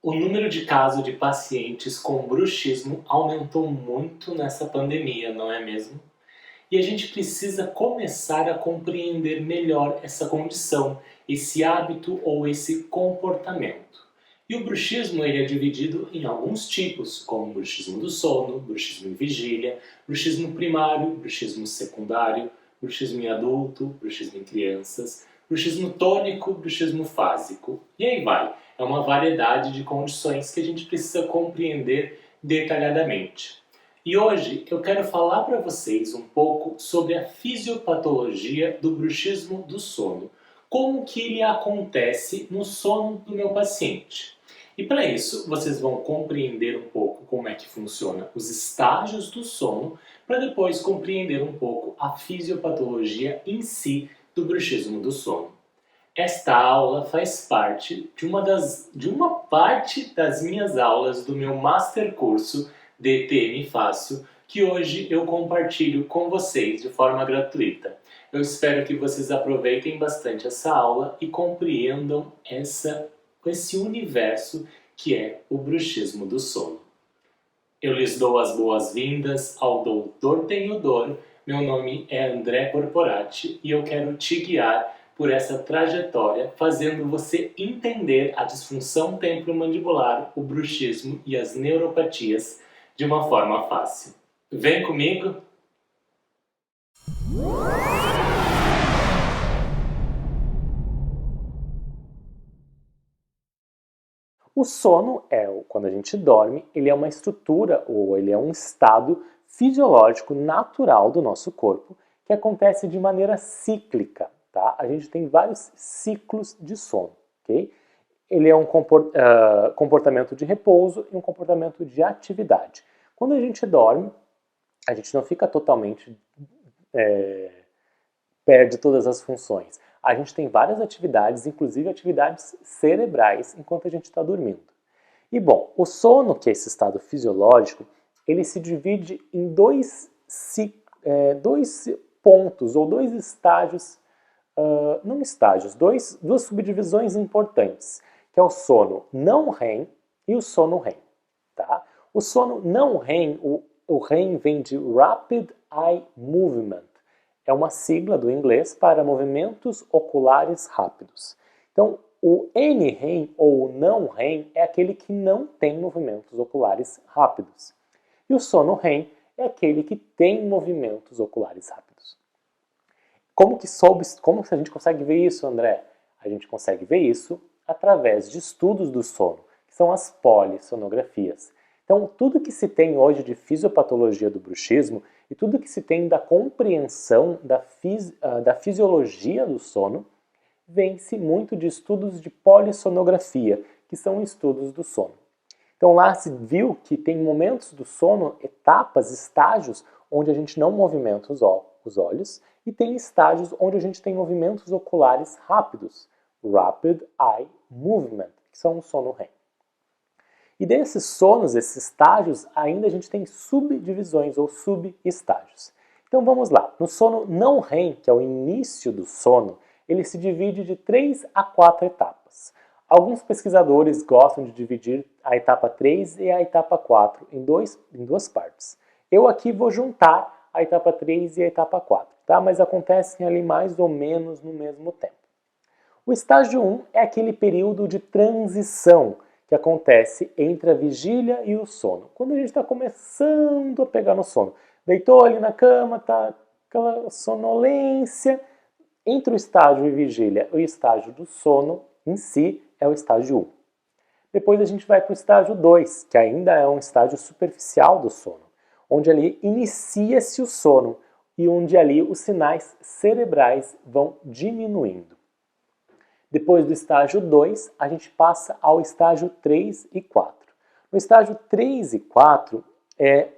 O número de casos de pacientes com bruxismo aumentou muito nessa pandemia, não é mesmo? E a gente precisa começar a compreender melhor essa condição, esse hábito ou esse comportamento. E o bruxismo ele é dividido em alguns tipos, como bruxismo do sono, bruxismo em vigília, bruxismo primário, bruxismo secundário, bruxismo em adulto, bruxismo em crianças, bruxismo tônico, bruxismo fásico. E aí vai. É uma variedade de condições que a gente precisa compreender detalhadamente. E hoje eu quero falar para vocês um pouco sobre a fisiopatologia do bruxismo do sono, como que ele acontece no sono do meu paciente. E para isso, vocês vão compreender um pouco como é que funciona os estágios do sono, para depois compreender um pouco a fisiopatologia em si do bruxismo do sono. Esta aula faz parte de uma parte das minhas aulas do meu Master Curso DTM Fácil, que hoje eu compartilho com vocês de forma gratuita. Eu espero que vocês aproveitem bastante essa aula e compreendam esse universo que é o bruxismo do sono. Eu lhes dou as boas-vindas ao Doutor Tenho Dor. Meu nome é André Corporati e eu quero te guiar por essa trajetória, fazendo você entender a disfunção temporomandibular, o bruxismo e as neuropatias de uma forma fácil. Vem comigo! O sono quando a gente dorme, ele é uma estrutura ou ele é um estado fisiológico natural do nosso corpo que acontece de maneira cíclica, tá? A gente tem vários ciclos de sono, ok? Ele é um comportamento de repouso e um comportamento de atividade. Quando a gente dorme, a gente não fica totalmente perde todas as funções. A gente tem várias atividades, inclusive atividades cerebrais, enquanto a gente está dormindo. E bom, o sono, que é esse estado fisiológico, ele se divide em dois pontos, ou dois estágios, duas subdivisões importantes, que é o sono não REM e o sono REM. Tá? O sono não REM, o REM vem de Rapid Eye Movement, é uma sigla do inglês para movimentos oculares rápidos. Então, o NREM ou não REM é aquele que não tem movimentos oculares rápidos. E o sono REM é aquele que tem movimentos oculares rápidos. Como que a gente consegue ver isso, André? A gente consegue ver isso através de estudos do sono, que são as polissonografias. Então, tudo que se tem hoje de fisiopatologia do bruxismo e tudo que se tem da compreensão da fisiologia do sono vem-se muito de estudos de polissonografia, que são estudos do sono. Então, lá se viu que tem momentos do sono, etapas, estágios, onde a gente não movimenta os olhos, e tem estágios onde a gente tem movimentos oculares rápidos, Rapid Eye Movement, que são o sono REM. E desses sonos, esses estágios, ainda a gente tem subdivisões ou subestágios. Então vamos lá. No sono não REM, que é o início do sono, ele se divide de 3 a 4 etapas. Alguns pesquisadores gostam de dividir a etapa 3 e a etapa 4 em duas partes. Eu aqui vou juntar a etapa 3 e a etapa 4, tá? Mas acontecem ali mais ou menos no mesmo tempo. O estágio 1 é aquele período de transição que acontece entre a vigília e o sono. Quando a gente está começando a pegar no sono. Deitou ali na cama, tá aquela sonolência. Entre o estágio e vigília e o estágio do sono em si é o estágio 1. Depois a gente vai para o estágio 2, que ainda é um estágio superficial do sono, onde ali inicia-se o sono e onde ali os sinais cerebrais vão diminuindo. Depois do estágio 2, a gente passa ao estágio 3 e 4. No estágio 3 e 4,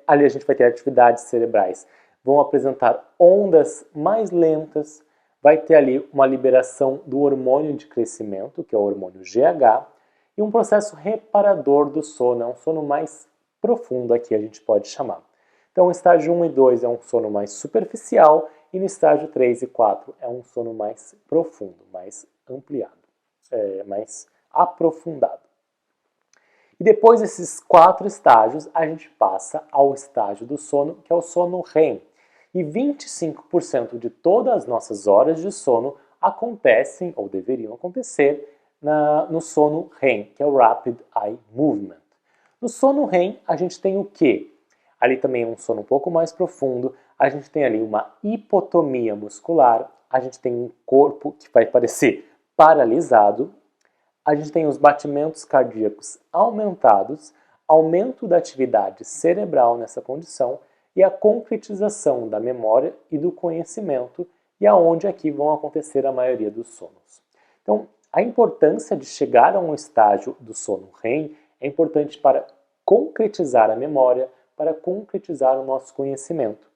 ali a gente vai ter atividades cerebrais. Vão apresentar ondas mais lentas, vai ter ali uma liberação do hormônio de crescimento, que é o hormônio GH, e um processo reparador do sono, é um sono mais profundo aqui, a gente pode chamar. Então, o estágio 1 e 2 é um sono mais superficial, e no estágio 3 e 4 é um sono mais profundo, mais ampliado, mais aprofundado. E depois desses 4 estágios, a gente passa ao estágio do sono, que é o sono REM. E 25% de todas as nossas horas de sono acontecem, ou deveriam acontecer, no sono REM, que é o Rapid Eye Movement. No sono REM, a gente tem o quê? Ali também é um sono um pouco mais profundo, a gente tem ali uma hipotomia muscular, a gente tem um corpo que vai parecer paralisado, a gente tem os batimentos cardíacos aumentados, aumento da atividade cerebral nessa condição e a concretização da memória e do conhecimento, e aonde aqui vão acontecer a maioria dos sonos. Então, a importância de chegar a um estágio do sono REM é importante para concretizar a memória, para concretizar o nosso conhecimento.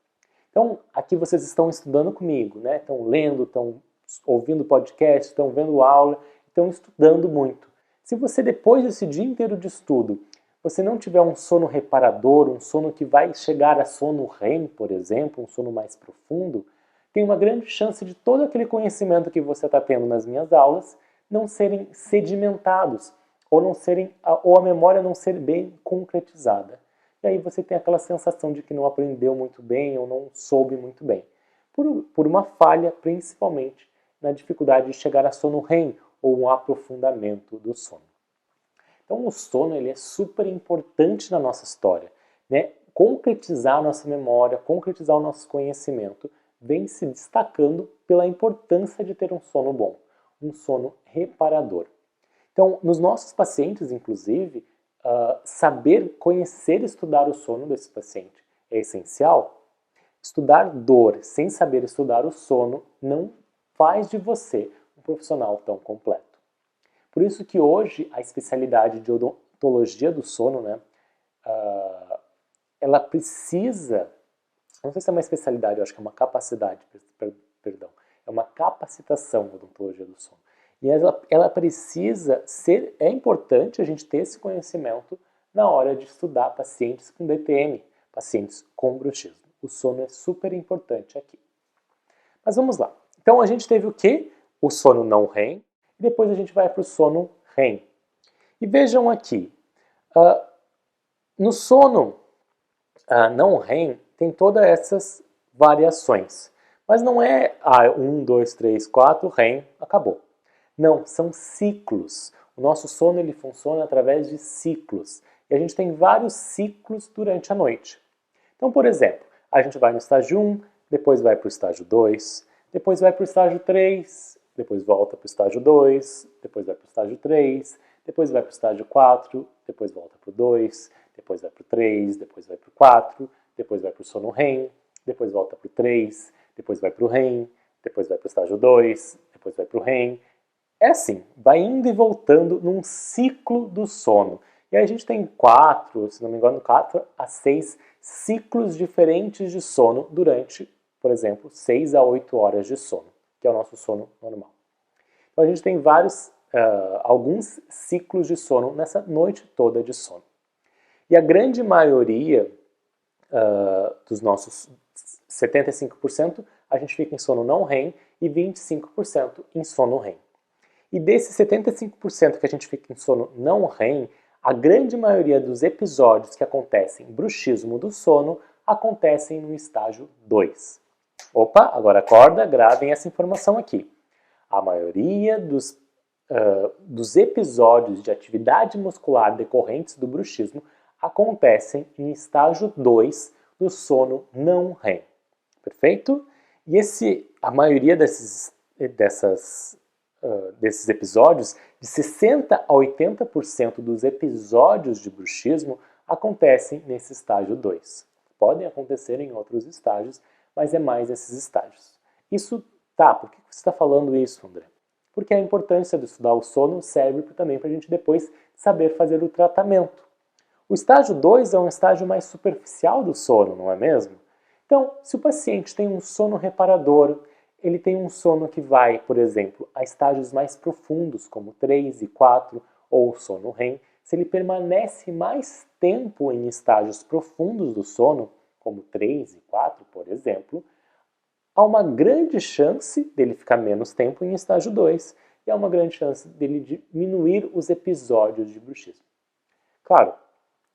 Então, aqui vocês estão estudando comigo, né? Estão lendo, estão ouvindo podcast, estão vendo aula, estão estudando muito. Se você, depois desse dia inteiro de estudo, você não tiver um sono reparador, um sono que vai chegar a sono REM, por exemplo, um sono mais profundo, tem uma grande chance de todo aquele conhecimento que você está tendo nas minhas aulas não serem sedimentados, ou a memória não ser bem concretizada. E aí você tem aquela sensação de que não aprendeu muito bem ou não soube muito bem. Por uma falha, principalmente, na dificuldade de chegar a sono REM, ou um aprofundamento do sono. Então o sono ele é super importante na nossa história, né? Concretizar a nossa memória, concretizar o nosso conhecimento, vem se destacando pela importância de ter um sono bom, um sono reparador. Então, nos nossos pacientes, inclusive, saber, conhecer e estudar o sono desse paciente é essencial. Estudar dor sem saber estudar o sono não faz de você um profissional tão completo. Por isso que hoje a especialidade de odontologia do sono, né, ela precisa, não sei se é uma especialidade, eu acho que é uma capacidade, perdão, é uma capacitação da odontologia do sono. E ela precisa ser, é importante a gente ter esse conhecimento na hora de estudar pacientes com DTM, pacientes com bruxismo. O sono é super importante aqui. Mas vamos lá. Então a gente teve o quê? O sono não REM, e depois a gente vai para o sono REM. E vejam aqui, no sono não REM tem todas essas variações. Mas não é 1, 2, 3, 4, REM, acabou. Não, são ciclos. O nosso sono ele funciona através de ciclos. E a gente tem vários ciclos durante a noite. Então, por exemplo, a gente vai no estágio 1, depois vai para o estágio 2, depois vai para o estágio 3, depois volta para o estágio 2, depois vai para o estágio 3, depois vai para o estágio 4, depois volta para o 2, depois vai para o 3, depois vai para o 4, depois vai para o sono REM, depois volta para o 3, depois vai para o REM, depois vai para o estágio 2, depois vai para o REM. É assim, vai indo e voltando num ciclo do sono. E aí a gente tem 4, se não me engano, 4 a 6 ciclos diferentes de sono durante, por exemplo, 6 a 8 horas de sono, que é o nosso sono normal. Então a gente tem alguns ciclos de sono nessa noite toda de sono. E a grande maioria dos nossos 75%, a gente fica em sono não REM e 25% em sono REM. E desses 75% que a gente fica em sono não REM, a grande maioria dos episódios que acontecem em bruxismo do sono acontecem no estágio 2. Opa, agora acorda, gravem essa informação aqui. A maioria dos episódios de atividade muscular decorrentes do bruxismo acontecem em estágio 2 do sono não REM. Perfeito? E a maioria desses episódios, de 60% a 80% dos episódios de bruxismo acontecem nesse estágio 2. Podem acontecer em outros estágios, mas é mais esses estágios. Por que você está falando isso, André? Porque a importância de estudar o sono serve também para a gente depois saber fazer o tratamento. O estágio 2 é um estágio mais superficial do sono, não é mesmo? Então, se o paciente tem um sono reparador, ele tem um sono que vai, por exemplo, a estágios mais profundos, como 3 e 4, ou o sono REM, se ele permanece mais tempo em estágios profundos do sono, como 3 e 4, por exemplo, há uma grande chance dele ficar menos tempo em estágio 2 e há uma grande chance dele diminuir os episódios de bruxismo. Claro,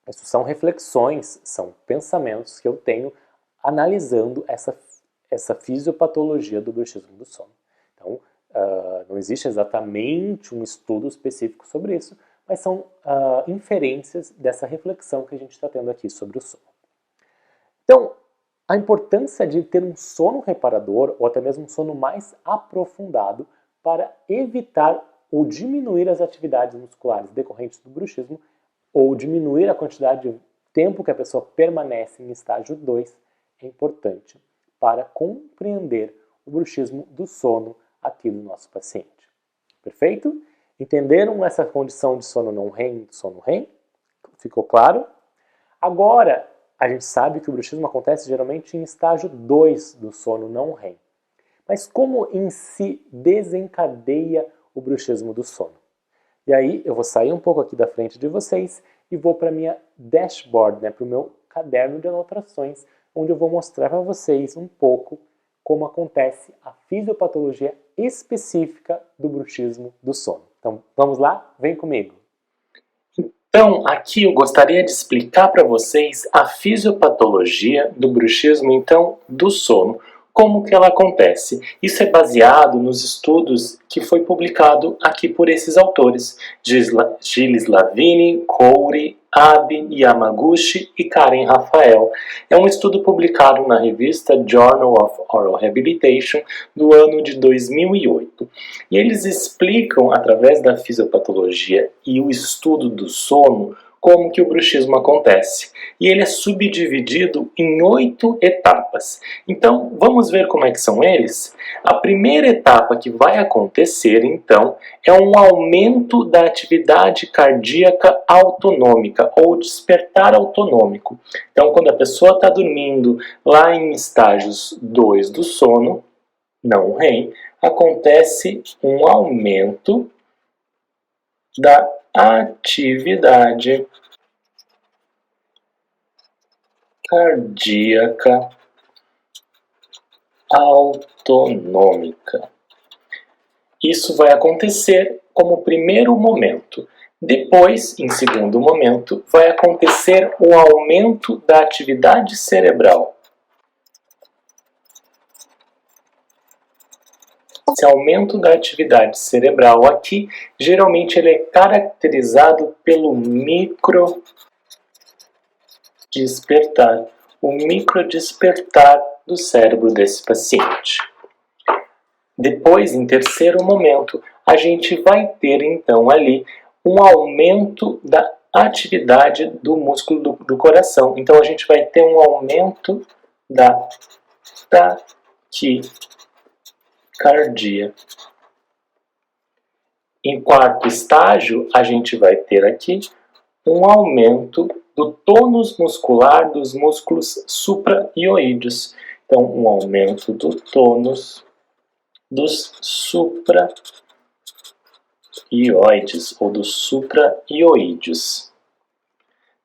isso são reflexões, são pensamentos que eu tenho analisando essa fisiopatologia do bruxismo do sono. Então, não existe exatamente um estudo específico sobre isso, mas são inferências dessa reflexão que a gente está tendo aqui sobre o sono. Então, a importância de ter um sono reparador, ou até mesmo um sono mais aprofundado, para evitar ou diminuir as atividades musculares decorrentes do bruxismo, ou diminuir a quantidade de tempo que a pessoa permanece em estágio 2, é importante para compreender o bruxismo do sono aqui do nosso paciente. Perfeito? Entenderam essa condição de sono não REM e sono REM? Ficou claro? Agora, a gente sabe que o bruxismo acontece geralmente em estágio 2 do sono não REM. Mas como em si desencadeia o bruxismo do sono? E aí eu vou sair um pouco aqui da frente de vocês e vou para a minha dashboard, para o meu caderno de anotações, onde eu vou mostrar para vocês um pouco como acontece a fisiopatologia específica do bruxismo do sono. Então vamos lá? Vem comigo! Então, aqui eu gostaria de explicar para vocês a fisiopatologia do bruxismo, então, do sono, como que ela acontece. Isso é baseado nos estudos que foi publicado aqui por esses autores, Gilles Lavine, Kouri, Abe, Yamaguchi e Karen Rafael. É um estudo publicado na revista Journal of Oral Rehabilitation do ano de 2008. E eles explicam, através da fisiopatologia e o estudo do sono, como que o bruxismo acontece. E ele é subdividido em 8 etapas. Então, vamos ver como é que são eles? A primeira etapa que vai acontecer, então, é um aumento da atividade cardíaca autonômica, ou despertar autonômico. Então, quando a pessoa está dormindo lá em estágios 2 do sono, não REM, acontece um aumento da atividade cardíaca autonômica. Isso vai acontecer como primeiro momento. Depois, em segundo momento, vai acontecer o aumento da atividade cerebral. Esse aumento da atividade cerebral aqui, geralmente ele é caracterizado pelo microdespertar, o microdespertar do cérebro desse paciente. Depois, em terceiro momento, a gente vai ter então ali um aumento da atividade do músculo do coração. Então a gente vai ter um aumento da taquicardia. Em quarto estágio, a gente vai ter aqui um aumento do tônus muscular dos músculos supraioídeos. Então, um aumento do tônus dos supraioides ou dos supraioídeos.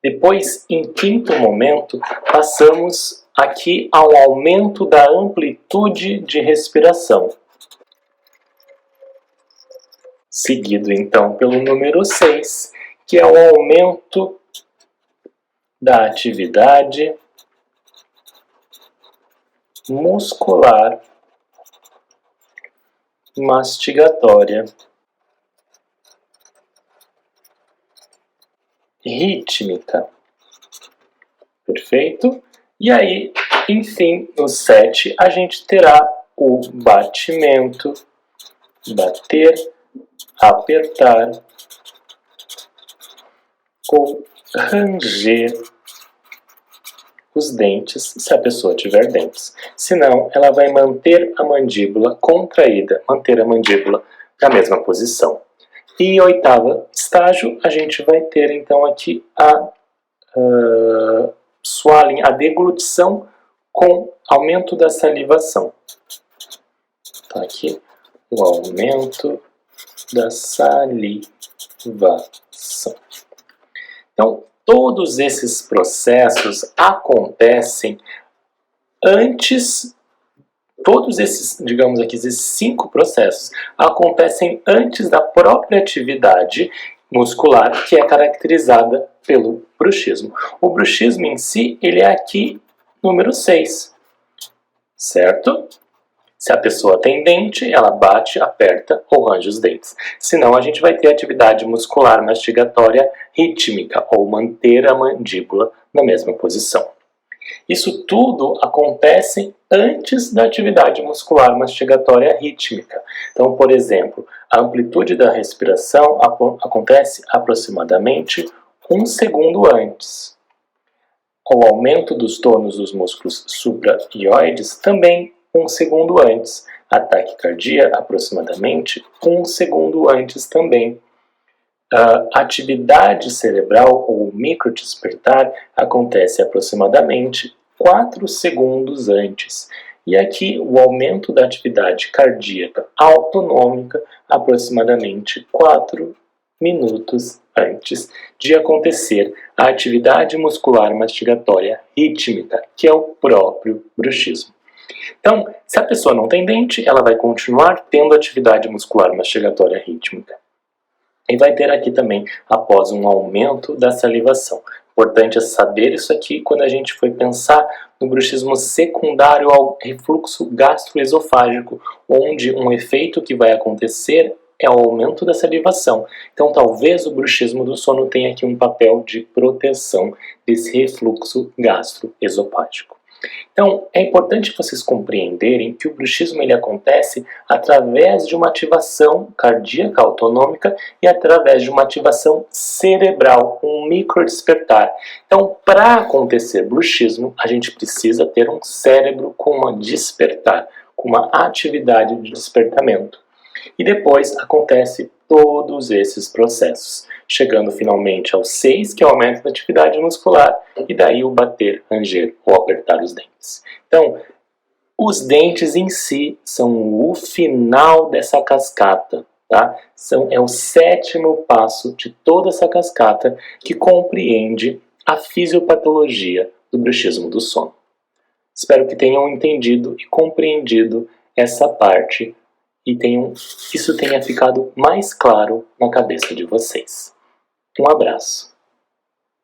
Depois, em quinto momento, passamos aqui ao aumento da amplitude de respiração. Seguido, então, pelo número 6, que é o aumento da atividade muscular mastigatória rítmica. Perfeito? E aí, enfim, no 7, a gente terá o batimento, bater, apertar, ou ranger os dentes, se a pessoa tiver dentes. Senão, ela vai manter a mandíbula contraída, manter a mandíbula na mesma posição. E em oitavo estágio, a gente vai ter então aqui a swallowing, a deglutição com aumento da salivação. Então aqui, o aumento da salivação. Então, todos esses processos acontecem antes, todos esses, digamos aqui, esses 5 processos acontecem antes da própria atividade muscular, que é caracterizada pelo bruxismo. O bruxismo em si, ele é aqui número 6, certo? Se a pessoa tem dente, ela bate, aperta ou range os dentes. Senão a gente vai ter atividade muscular mastigatória rítmica, ou manter a mandíbula na mesma posição. Isso tudo acontece antes da atividade muscular mastigatória rítmica. Então, por exemplo, a amplitude da respiração acontece aproximadamente 1 segundo antes. O aumento dos tônus dos músculos supraioides também 1 segundo antes. A taquicardia aproximadamente 1 segundo antes também. A atividade cerebral ou microdespertar acontece aproximadamente 4 segundos antes. E aqui o aumento da atividade cardíaca autonômica aproximadamente 4 minutos antes de acontecer a atividade muscular mastigatória rítmica, que é o próprio bruxismo. Então, se a pessoa não tem dente, ela vai continuar tendo atividade muscular mastigatória rítmica. E vai ter aqui também, após um aumento da salivação. Importante é saber isso aqui quando a gente for pensar no bruxismo secundário ao refluxo gastroesofágico, onde um efeito que vai acontecer é o aumento da salivação. Então, talvez o bruxismo do sono tenha aqui um papel de proteção desse refluxo gastroesofágico. Então, é importante vocês compreenderem que o bruxismo ele acontece através de uma ativação cardíaca autonômica e através de uma ativação cerebral, um microdespertar. Então, para acontecer bruxismo, a gente precisa ter um cérebro com uma despertar, com uma atividade de despertamento. E depois acontece todos esses processos, chegando finalmente ao 6, que é o aumento da atividade muscular, e daí o bater, ranger ou apertar os dentes. Então, os dentes em si são o final dessa cascata, tá? É o 7º passo de toda essa cascata que compreende a fisiopatologia do bruxismo do sono. Espero que tenham entendido e compreendido essa parte e isso tenha ficado mais claro na cabeça de vocês. Um abraço.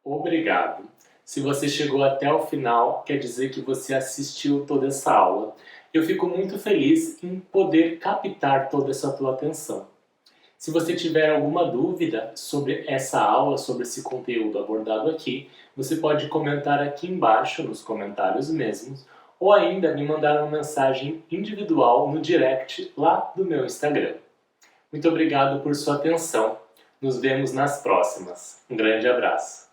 Obrigado. Se você chegou até o final, quer dizer que você assistiu toda essa aula. Eu fico muito feliz em poder captar toda essa tua atenção. Se você tiver alguma dúvida sobre essa aula, sobre esse conteúdo abordado aqui, você pode comentar aqui embaixo, nos comentários mesmos, ou ainda me mandar uma mensagem individual no direct lá do meu Instagram. Muito obrigado por sua atenção. Nos vemos nas próximas. Um grande abraço.